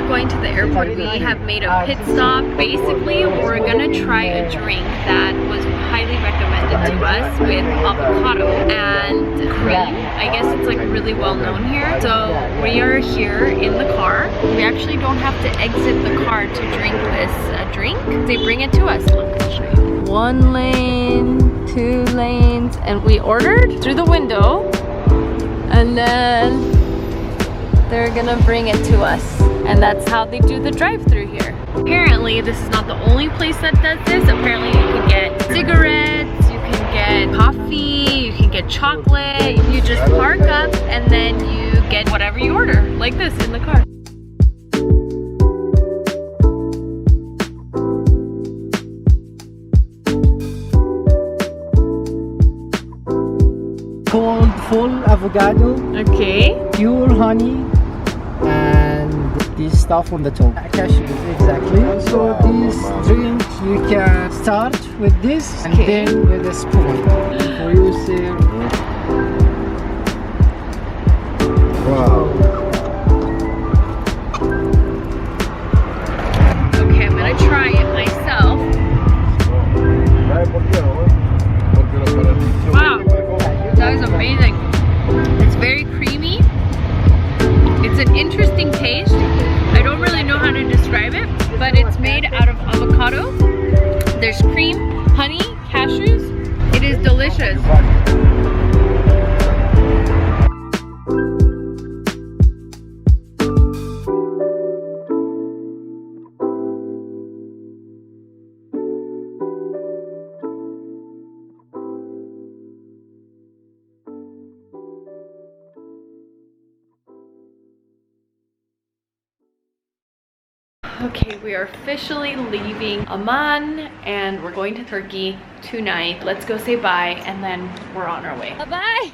we're going to the airport, we have made a pit stop. Basically, we're gonna try a drink that was highly recommended to us with avocado and cream. I guess it's like really well known here. So we are here in the car. We actually don't have to exit the car to drink this drink. They bring it to us. Look, I'll show you. 1 lane, 2 lanes, and we ordered through the window, and then they're gonna bring it to us. And that's how they do the drive-through here. Apparently, this is not the only place that does this. Apparently, you can get cigarettes, you can get coffee, you can get chocolate. You just park up and then you get whatever you order, like this in the car. Cold, full avocado. Okay. Pure honey. And this stuff on the top. Cashews, exactly. So this drink, you can start with this and then with a spoon. For you, sir. Wow. Okay, I'm gonna try it myself. Wow, that is amazing. It's very creamy. It's an interesting taste. I don't really know how to describe it, but it's made out of avocado. There's cream, honey, cashews. It is delicious. Okay, we are officially leaving Amman and we're going to Turkey tonight. Let's go say bye and then we're on our way. Bye-bye!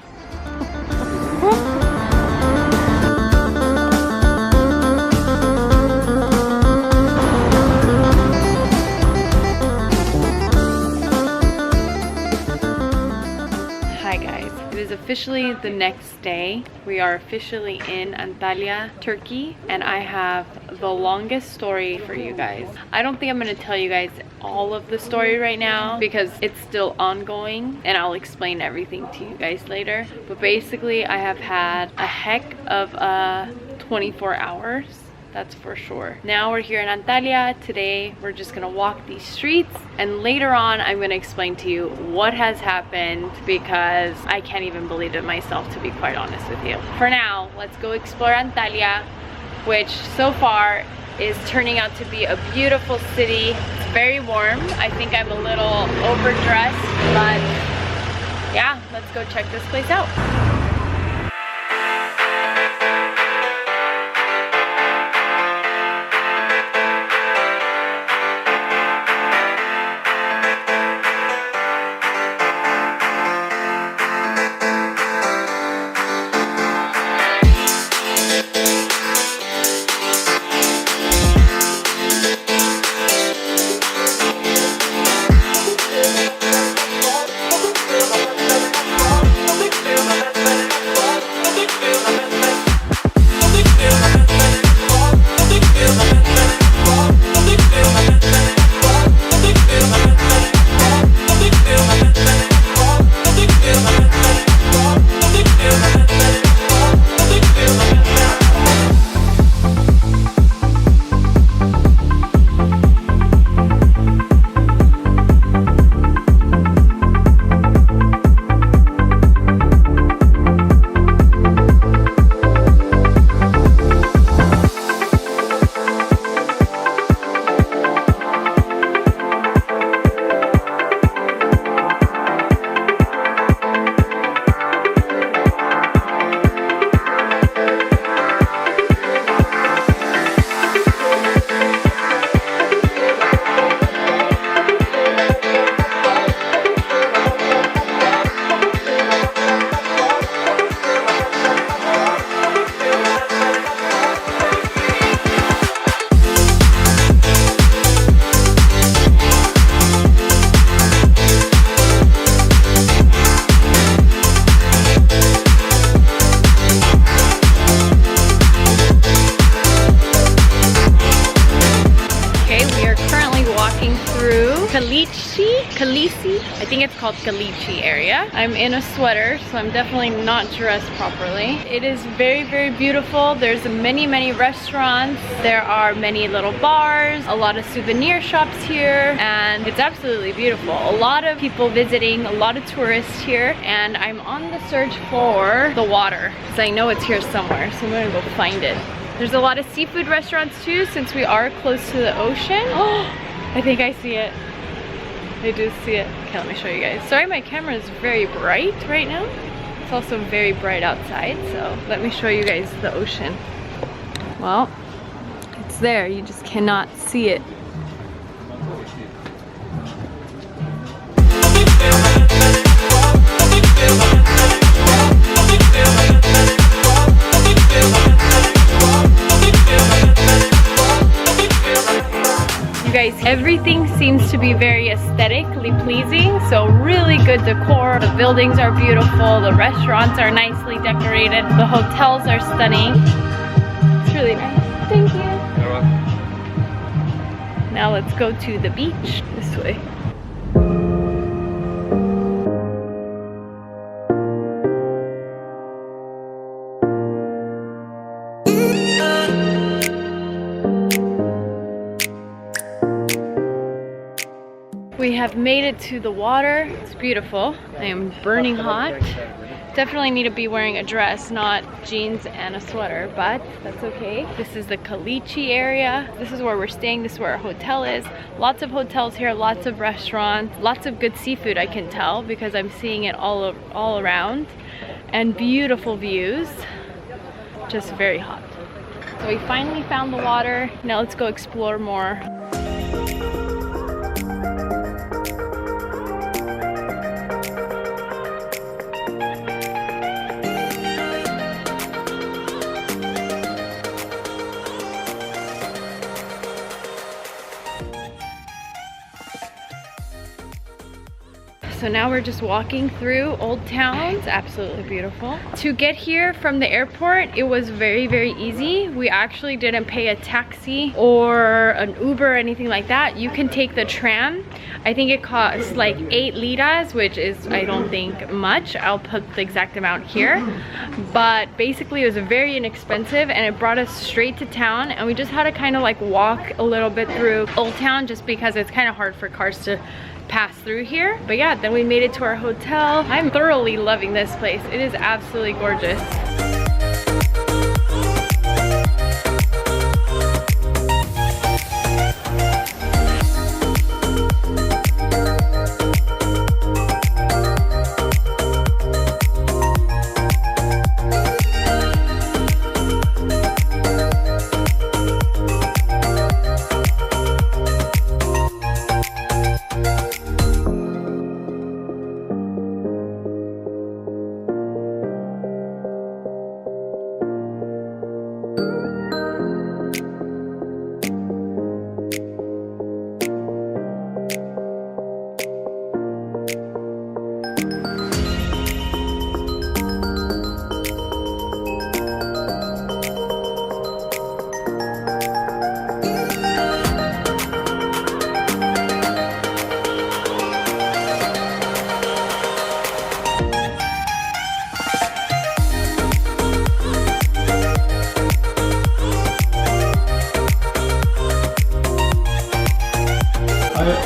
Hi guys, it is officially the next day. We are officially in Antalya, Turkey, and I have the longest story for you guys. I don't think I'm going to tell you guys all of the story right now because it's still ongoing, and I'll explain everything to you guys later. But basically, I have had a heck of 24 hours. That's for sure. Now we're here in Antalya. Today we're just gonna walk these streets, and later on I'm gonna explain to you what has happened because I can't even believe it myself, to be quite honest with you. For now, let's go explore Antalya, which so far is turning out to be a beautiful city. It's very warm. I think I'm a little overdressed, but yeah, let's go check this place out. walking through Kalisi, I think it's called Kalisi area. I'm in a sweater, so I'm definitely not dressed properly. It is very, very beautiful. There's many, many restaurants. There are many little bars, a lot of souvenir shops here, and it's absolutely beautiful. A lot of people visiting, a lot of tourists here, and I'm on the search for the water because I know it's here somewhere, so I'm gonna go find it. There's a lot of seafood restaurants too, since we are close to the ocean. Oh, I think I see it. I do see it. Okay, let me show you guys. Sorry, my camera is very bright right now. It's also very bright outside, so let me show you guys the ocean. Well, it's there. You just cannot see it. You guys, everything seems to be very aesthetically pleasing, so really good decor. The buildings are beautiful, the restaurants are nicely decorated, the hotels are stunning. It's really nice. Thank you. You're welcome. Now let's go to the beach this way. We have made it to the water. It's beautiful. I am burning hot. Definitely need to be wearing a dress, not jeans and a sweater, but that's okay. This is the Kalisi area. This is where we're staying. This is where our hotel is. Lots of hotels here, lots of restaurants, lots of good seafood, I can tell, because I'm seeing it all around. And beautiful views. Just very hot. So we finally found the water. Now let's go explore more. So now we're just walking through Old Town. It's absolutely beautiful. To get here from the airport, it was very, very easy. We actually didn't pay a taxi or an Uber or anything like that. You can take the tram. I think it costs like 8 liras, which is, I don't think, much. I'll put the exact amount here. But basically it was very inexpensive and it brought us straight to town, and we just had to kind of like walk a little bit through Old Town just because it's kind of hard for cars to pass through here. But yeah, then we made it to our hotel. I'm thoroughly loving this place. It is absolutely gorgeous.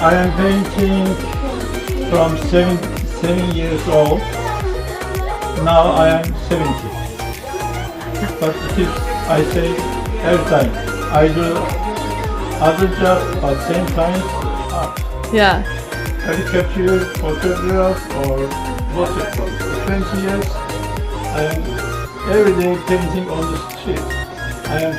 I am painting from 7 years old. Now I am 70. But it is, I say every time, I do other job but same time art. Yeah. Caricature, photograph or watercolor. For 20 years I am every day painting on the street. I am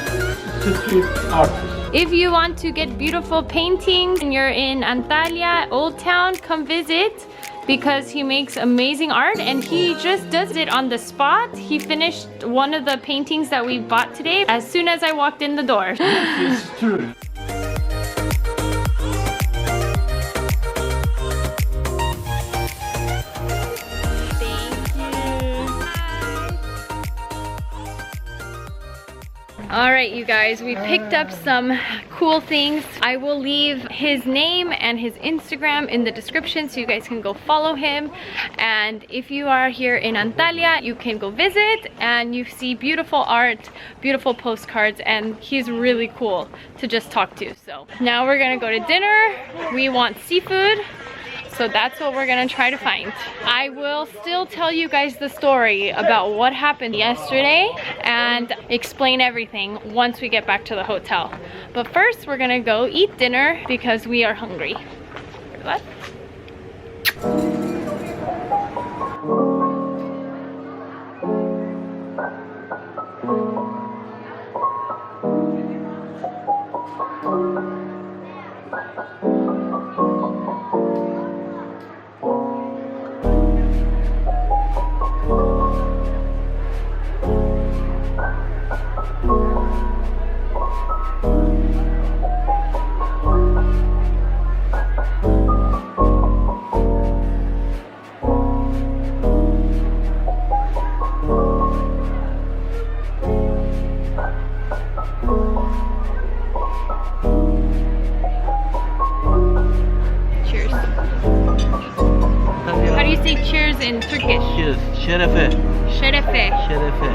street artist. If you want to get beautiful paintings and you're in Antalya, Old Town, come visit, because he makes amazing art and he just does it on the spot. He finished one of the paintings that we bought today as soon as I walked in the door. It's true. All right, right, you guys, we picked up some cool things. I will leave his name and his Instagram in the description so you guys can go follow him. And if you are here in Antalya, you can go visit and you see beautiful art, beautiful postcards, and he's really cool to just talk to. So now we're gonna go to dinner. We want seafood. So that's what we're gonna try to find. I will still tell you guys the story about what happened yesterday and explain everything once we get back to the hotel. But first, we're gonna go eat dinner because we are hungry. What? Cheers in Turkish. Cheers. Şerefe. Şerefe. Şerefe.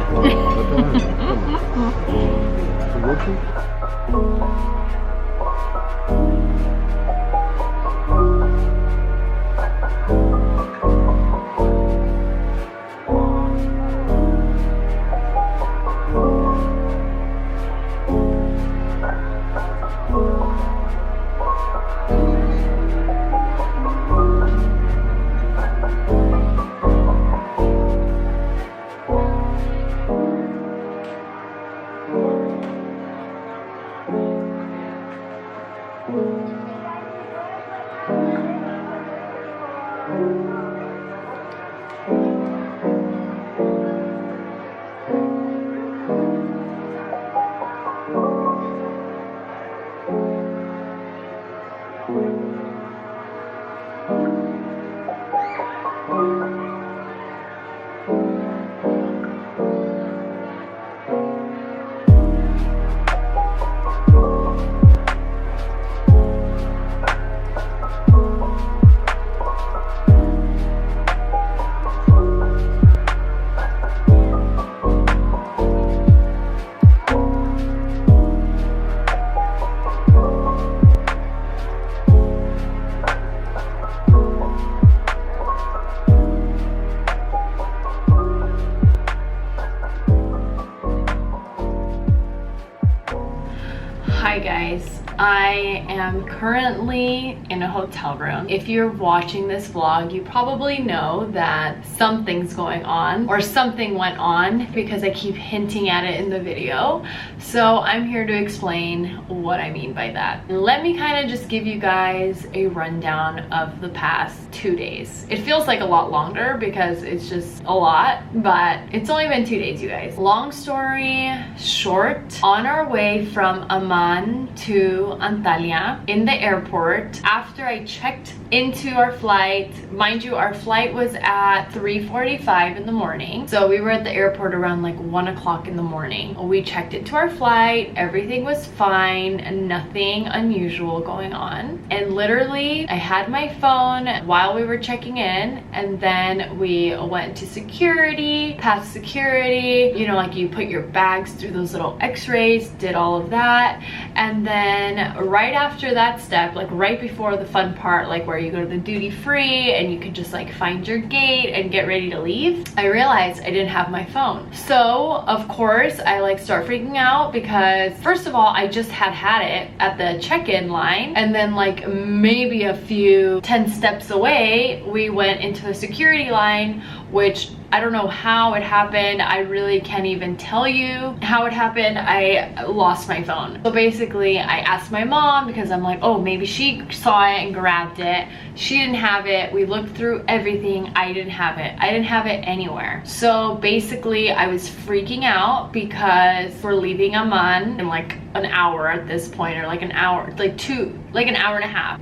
Hi guys, I am currently in a hotel room. If you're watching this vlog, you probably know that something's going on or something went on because I keep hinting at it in the video. So I'm here to explain what I mean by that. Let me kind of just give you guys a rundown of the past 2 days. It feels like a lot longer because it's just a lot, but it's only been 2 days, you guys. Long story short, on our way from Amman to Antalya in the airport, after I checked into our flight, mind you, our flight was at 3:45 in the morning. So we were at the airport around like 1 o'clock in the morning. We checked into our flight, everything was fine, nothing unusual going on. And literally, I had my phone while we were checking in, and then we went to security, past security, you know, like you put your bags through those little x-rays, did all of that. And then right after that step, like right before the fun part, like where you go to the duty free and you could just like find your gate and get ready to leave, I realized I didn't have my phone. So of course I like start freaking out because first of all, I just had it at the check-in line, and then like maybe a few 10 steps away we went into the security line, which I don't know how it happened. I really can't even tell you how it happened. I lost my phone. So basically I asked my mom because I'm like, oh, maybe she saw it and grabbed it. She didn't have it. We looked through everything. I didn't have it. I didn't have it anywhere. So basically I was freaking out because we're leaving Amman in like an hour at this point, or like an hour, like an hour and a half.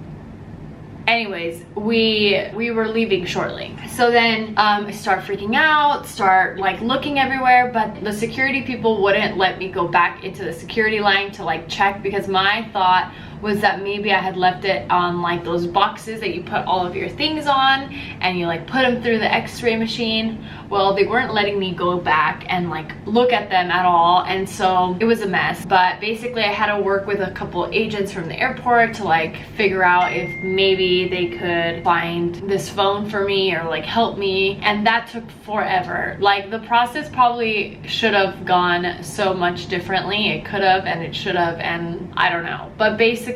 Anyways, we were leaving shortly. So then I start freaking out, start like looking everywhere, but the security people wouldn't let me go back into the security line to like check, because my thought was that maybe I had left it on like those boxes that you put all of your things on and you like put them through the x-ray machine. Well, they weren't letting me go back and like look at them at all, and so it was a mess. But basically I had to work with a couple agents from the airport to like figure out if maybe they could find this phone for me or like help me, and that took forever. Like the process probably should have gone so much differently. It could have and it should have, and I don't know. But basically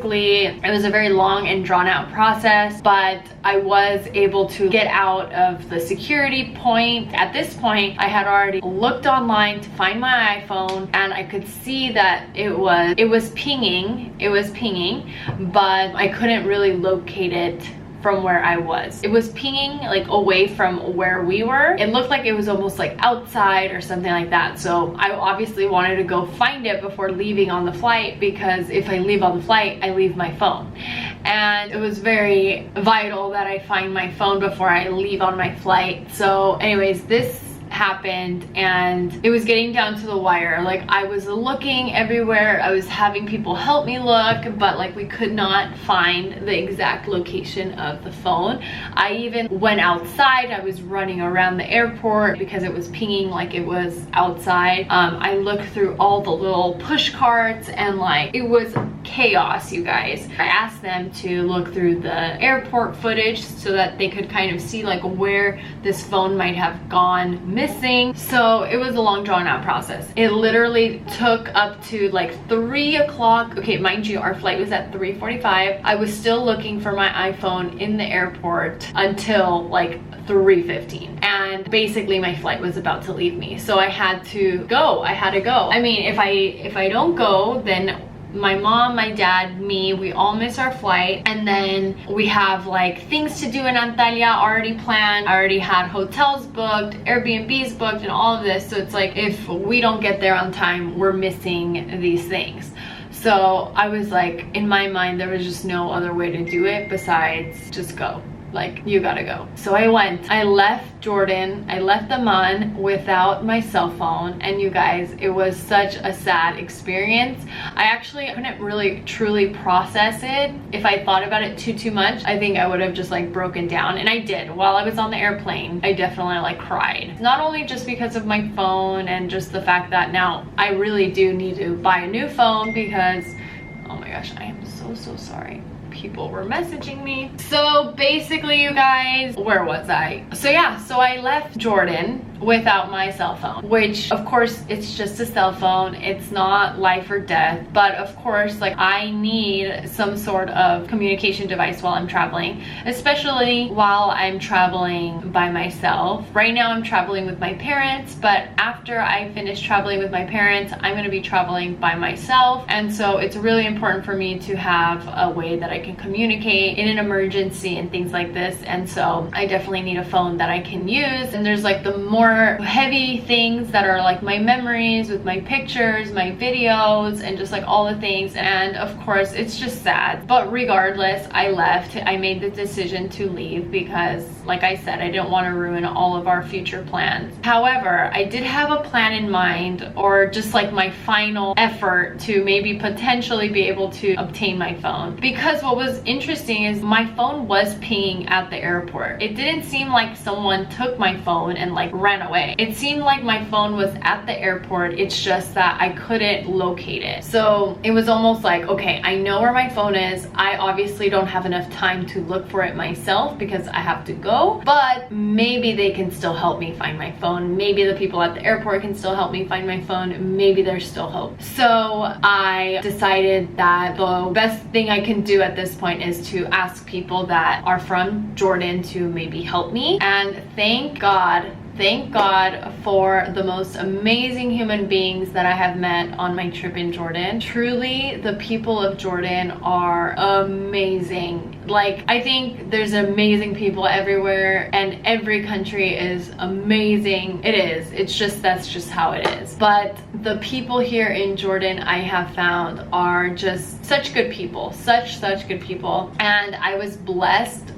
it was a very long and drawn out process, but I was able to get out of the security point. At this point I had already looked online to find my iPhone, and I could see that it was pinging, but I couldn't really locate it from where I was. It was pinging like away from where we were. It looked like it was almost like outside or something like that. So I obviously wanted to go find it before leaving on the flight, because if I leave on the flight, I leave my phone. And it was very vital that I find my phone before I leave on my flight. So anyways, this happened and it was getting down to the wire. Like I was looking everywhere, I was having people help me look, but like we could not find the exact location of the phone. I even went outside, I was running around the airport because it was pinging like it was outside. I looked through all the little push carts and like it was chaos, you guys. I asked them to look through the airport footage so that they could kind of see like where this phone might have gone missing. So it was a long drawn out process. It literally took up to like 3 o'clock. Okay, mind you, our flight was at 3:45. I was still looking for my iPhone in the airport until like 3:15, and basically my flight was about to leave me, so I had to go. I mean, if I don't go, then my mom, my dad, me, we all miss our flight, and then we have like things to do in Antalya already planned. I already had hotels booked, Airbnbs booked, and all of this. So it's like if we don't get there on time, we're missing these things. So I was like, in my mind, there was just no other way to do it besides just go. Like, you gotta go. So I went. I left Jordan, I left Amman without my cell phone, and you guys, it was such a sad experience. I actually couldn't really truly process it. If I thought about it too much, I think I would have just like broken down, and I did. While I was on the airplane, I definitely like cried. Not only just because of my phone and just the fact that now I really do need to buy a new phone, because oh my gosh, I am so sorry. People were messaging me. So basically, you guys, where was I? So yeah, so I left Jordan without my cell phone, which of course it's just a cell phone, it's not life or death, but of course like I need some sort of communication device while I'm traveling, especially while I'm traveling by myself. Right now I'm traveling with my parents, but after I finish traveling with my parents, I'm going to be traveling by myself, and so it's really important for me to have a way that I can communicate in an emergency and things like this. And so I definitely need a phone that I can use. And there's like the more heavy things that are like my memories with my pictures, my videos, and just like all the things. And of course it's just sad, but regardless, I left. I made the decision to leave because, like I said, I didn't want to ruin all of our future plans. However, I did have a plan in mind, or just like my final effort to maybe potentially be able to obtain my phone. Because what was interesting is my phone was pinging at the airport. It didn't seem like someone took my phone and like ran away. It seemed like my phone was at the airport. It's just that I couldn't locate it. So it was almost like, okay, I know where my phone is. I obviously don't have enough time to look for it myself because I have to go, but maybe they can still help me find my phone. Maybe the people at the airport can still help me find my phone. Maybe there's still hope. So I decided that the best thing I can do at this point is to ask people that are from Jordan to maybe help me. And thank God for the most amazing human beings that I have met on my trip in Jordan. Truly, the people of Jordan are amazing. Like, I think there's amazing people everywhere, and every country is amazing. It is. It's just, that's just how it is. But The people here in Jordan, I have found, are just such good people, such good people. And I was blessed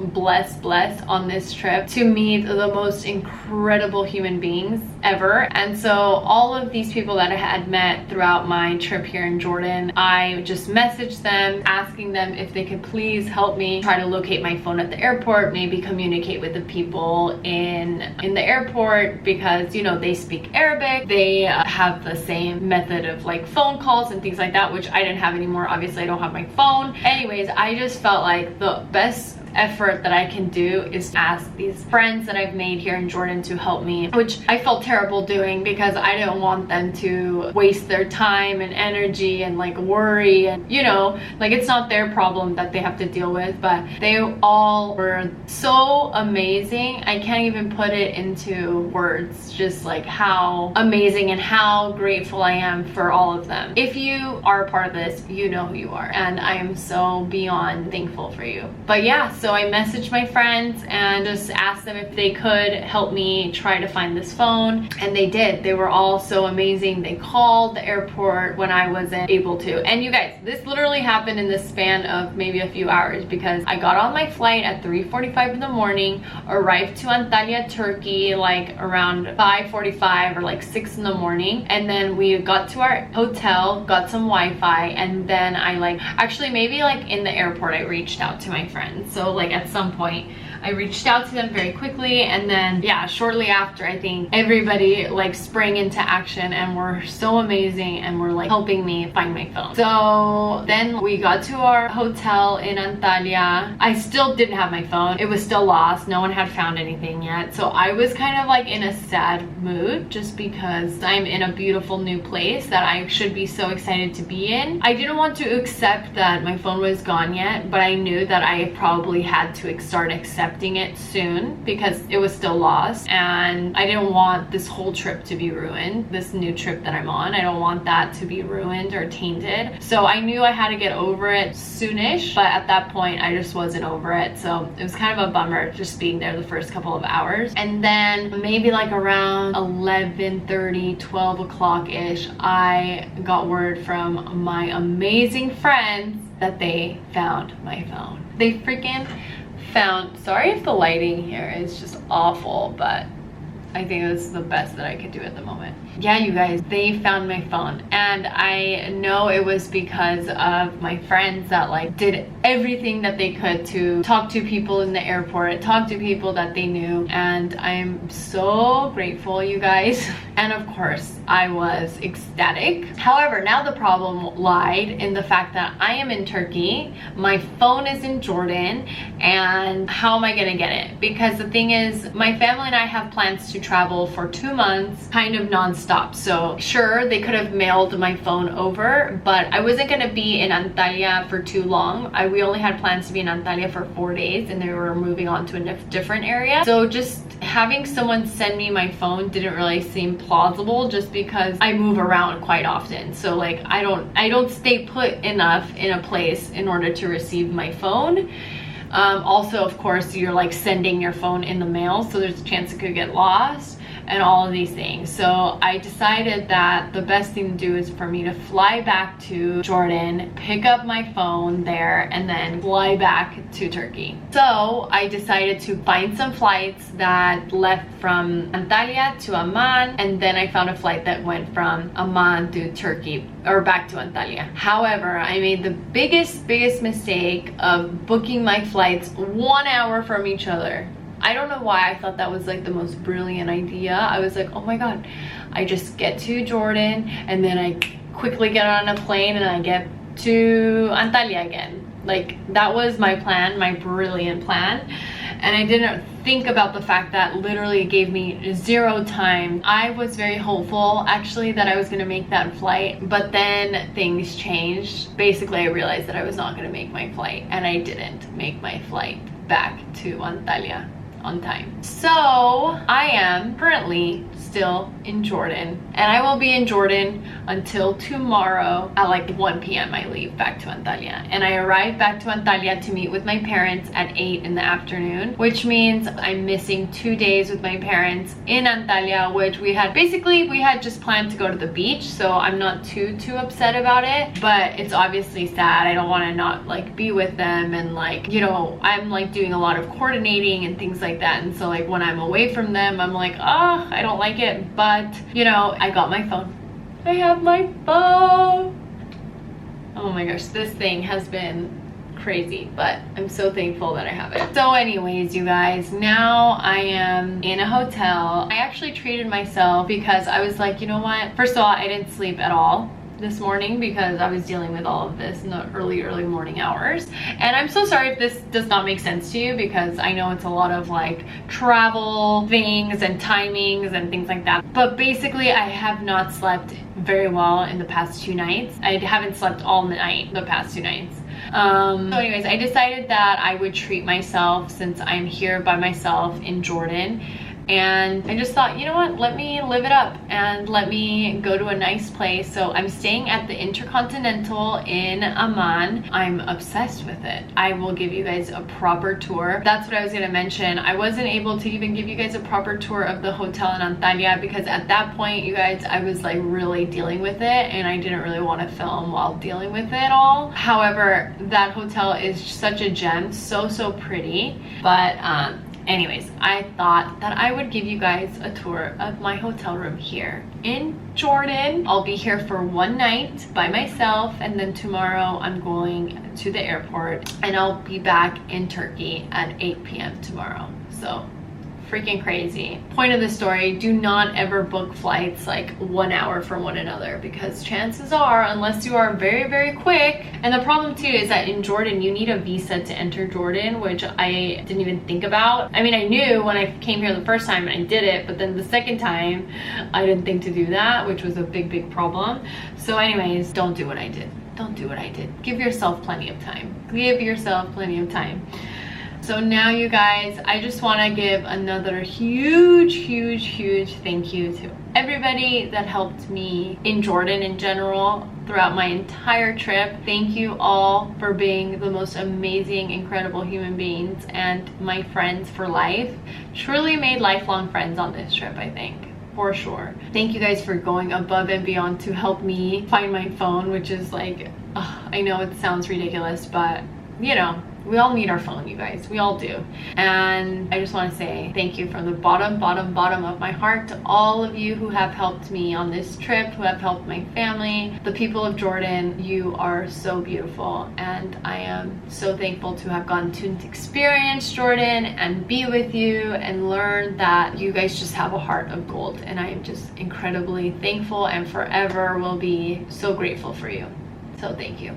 on this trip to meet the most incredible human beings ever. And so all of these people that I had met throughout my trip here in Jordan, I just messaged them asking them if they could please help me try to locate my phone at the airport, maybe communicate with the people in the airport, because, you know, they speak Arabic. They have the same method of like phone calls and things like that, which I didn't have anymore. Obviously I don't have my phone. Anyways, I just felt like the best effort that I can do is to ask these friends that I've made here in Jordan to help me, which I felt terrible doing because I didn't want them to waste their time and energy and like worry, and you know, like it's not their problem that they have to deal with. But they all were so amazing. I can't even put it into words, just like how amazing and how grateful I am for all of them. If you are a part of this, you know who you are, and I am so beyond thankful for you. But yeah, so I messaged my friends and just asked them if they could help me try to find this phone, and they did. They were all so amazing. They called the airport when I wasn't able to. And you guys, this literally happened in the span of maybe a few hours, because I got on my flight at 3:45 in the morning, arrived to Antalya, Turkey like around 5:45 or like 6 in the morning, and then we got to our hotel, got some Wi-Fi, and then I like, actually maybe like in the airport I reached out to my friends. So like at some point I reached out to them very quickly, and then yeah, shortly after, I think everybody like sprang into action and were so amazing and were like helping me find my phone. So then we got to our hotel in Antalya. I still didn't have my phone. It was still lost. No one had found anything yet. So I was kind of like in a sad mood, just because I'm in a beautiful new place that I should be so excited to be in. I didn't want to accept that my phone was gone yet, but I knew that I probably had to start accepting it soon because it was still lost, and I didn't want this whole trip to be ruined. This new trip that I'm on, I don't want that to be ruined or tainted. So I knew I had to get over it soonish, but at that point I just wasn't over it. So it was kind of a bummer just being there the first couple of hours. And then maybe like around 11:30, 12 o'clock ish, I got word from my amazing friends that they found my phone. They freaking found, sorry if the lighting here is just awful, but I think it was the best that I could do at the moment. Yeah, you guys, they found my phone, and I know it was because of my friends that like did everything that they could to talk to people in the airport, talk to people that they knew, and I'm so grateful, you guys. And of course I was ecstatic. However, now the problem lied in the fact that I am in Turkey, my phone is in Jordan, and how am I gonna get it? Because the thing is, my family and I have plans to travel for 2 months, kind of non-stop. So sure, they could have mailed my phone over, but I wasn't gonna be in Antalya for too long. We only had plans to be in Antalya for 4 days, and they were moving on to a different area. So just having someone send me my phone didn't really seem plausible, just because I move around quite often. So like I don't stay put enough in a place in order to receive my phone. Also, of course, you're like sending your phone in the mail, so there's a chance it could get lost and all of these things. So I decided that the best thing to do is for me to fly back to Jordan, pick up my phone there, and then fly back to Turkey. So I decided to find some flights that left from Antalya to Amman, and then I found a flight that went from Amman to Turkey, or back to Antalya. However, I made the biggest mistake of booking my flights 1 hour from each other. I don't know why I thought that was like the most brilliant idea. I was like, oh my god, I just get to Jordan and then I quickly get on a plane and I get to Antalya again. Like that was my plan, my brilliant plan. And I didn't think about the fact that literally it gave me 0 time. I was very hopeful actually that I was gonna make that flight, but then things changed. Basically, I realized that I was not gonna make my flight, and I didn't make my flight back to Antalya. on time. So I am currently still in Jordan, and I will be in Jordan until tomorrow at like 1 p.m. I leave back to Antalya, and I arrive back to Antalya to meet with my parents at 8 in the afternoon, which means I'm missing 2 days with my parents in Antalya, which we had just planned to go to the beach, so I'm not too upset about it, but it's obviously sad. I don't want to not like be with them, and like, you know, I'm like doing a lot of coordinating and things like that, and so like when I'm away from them, I'm like, oh, I don't like it. But you know, I got my phone. I have my phone. Oh my gosh, this thing has been crazy, but I'm so thankful that I have it. So anyways, you guys, now I am in a hotel. I actually treated myself because I was like, you know what, first of all, I didn't sleep at all this morning because I was dealing with all of this in the early morning hours, and I'm so sorry if this does not make sense to you, because I know it's a lot of like travel things and timings and things like that, but basically I have not slept very well in the past 2 nights. I haven't slept all night the past 2 nights. So anyways, I decided that I would treat myself since I'm here by myself in Jordan. And I just thought, you know what, let me live it up and let me go to a nice place. So I'm staying at the Intercontinental in Amman. I'm obsessed with it. I will give you guys a proper tour. That's what I was going to mention. I wasn't able to even give you guys a proper tour of the hotel in Antalya because at that point, you guys, I was like really dealing with it, and I didn't really want to film while dealing with it all. However, that hotel is such a gem, so pretty. But anyways, I thought that I would give you guys a tour of my hotel room here in Jordan. I'll be here for 1 night by myself, and then tomorrow I'm going to the airport, and I'll be back in Turkey at 8 p.m. tomorrow. So freaking crazy. Point of the story, do not ever book flights like 1 hour from one another, because chances are, unless you are very quick, and the problem too is that in Jordan you need a visa to enter Jordan, which I didn't even think about. I mean, I knew when I came here the first time and I did it, but then the second time I didn't think to do that, which was a big problem. So anyways, don't do what I did. Don't do what I did. Give yourself plenty of time. Give yourself plenty of time. So now, you guys, I just want to give another huge thank you to everybody that helped me in Jordan in general throughout my entire trip. Thank you all for being the most amazing, incredible human beings and my friends for life. Truly made lifelong friends on this trip, I think. For sure. Thank you guys for going above and beyond to help me find my phone, which is like, I know it sounds ridiculous, but you know, we all need our phone, you guys. We all do. And I just want to say thank you from the bottom of my heart to all of you who have helped me on this trip, who have helped my family, the people of Jordan. You are so beautiful, and I am so thankful to have gotten to experience Jordan and be with you and learn that you guys just have a heart of gold, and I am just incredibly thankful and forever will be so grateful for you. So thank you.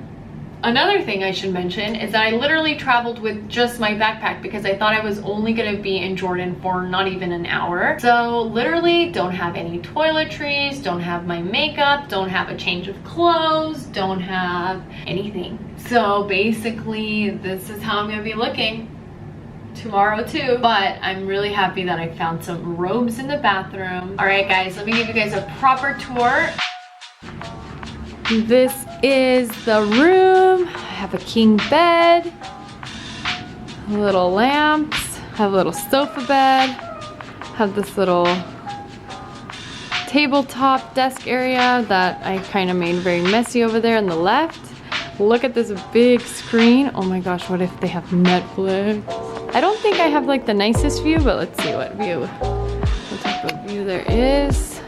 Another thing I should mention is that I literally traveled with just my backpack because I thought I was only gonna be in Jordan for not even an hour. So literally don't have any toiletries, don't have my makeup, don't have a change of clothes, don't have anything. So basically this is how I'm gonna be looking tomorrow too, but I'm really happy that I found some robes in the bathroom. All right guys, let me give you guys a proper tour. This is the room. I have a king bed, little lamps, have a little sofa bed, have this little tabletop desk area that I kind of made very messy over there on the left. Look at this big screen. Oh my gosh, what if they have Netflix? I don't think I have like the nicest view, but let's see what view. What type of view there is.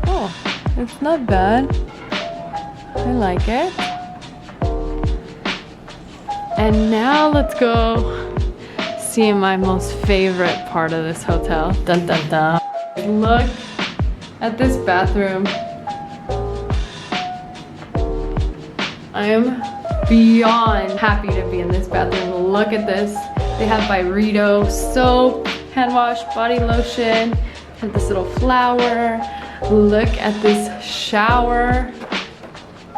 Oh, it's not bad. I like it. And now let's go see my most favorite part of this hotel. Dun dun dun. Look at this bathroom. I am beyond happy to be in this bathroom. Look at this. They have Byredo soap, hand wash, body lotion, have this little flower. Look at this shower.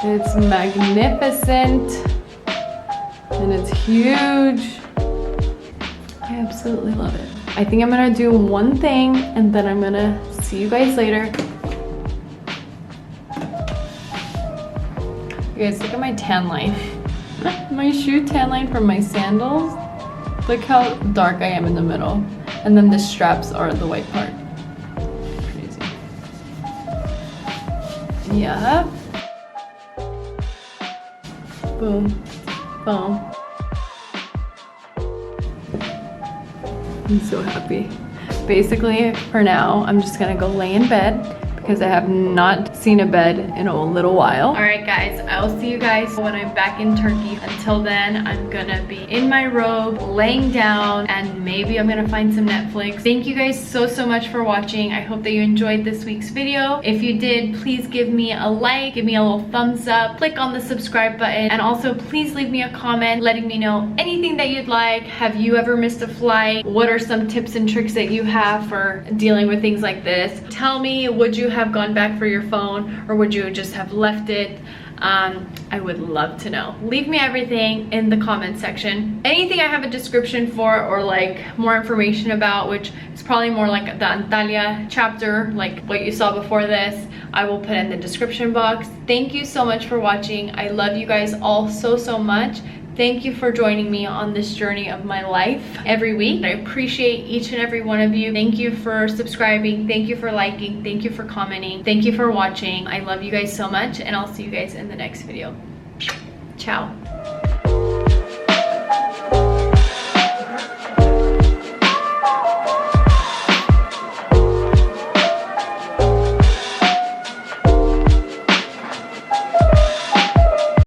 It's magnificent and it's huge. I absolutely love it. I think I'm gonna do one thing and then I'm gonna see you guys later. You guys, look at my tan line. My shoe tan line from my sandals. Look how dark I am in the middle. And then the straps are the white part. Crazy. Yeah. Boom. Boom. I'm so happy. Basically, for now, I'm just gonna go lay in bed because I have not seen a bed in a little while. All right, guys, I will see you guys when I'm back in Turkey. Until then, I'm gonna be in my robe, laying down, and maybe I'm gonna find some Netflix. Thank you guys so much for watching. I hope that you enjoyed this week's video. If you did, please give me a like, give me a little thumbs up, click on the subscribe button, and also please leave me a comment letting me know anything that you'd like. Have you ever missed a flight? What are some tips and tricks that you have for dealing with things like this? Tell me, would you have gone back for your phone or would you just have left it? I would love to know. Leave me everything in the comment section. Anything I have a description for or like more information about, which is probably more like the Antalya chapter, like what you saw before this, I will put in the description box. Thank you so much for watching. I love you guys all so much. Thank you for joining me on this journey of my life every week. I appreciate each and every one of you. Thank you for subscribing. Thank you for liking. Thank you for commenting. Thank you for watching. I love you guys so much, and I'll see you guys in the next video. Ciao.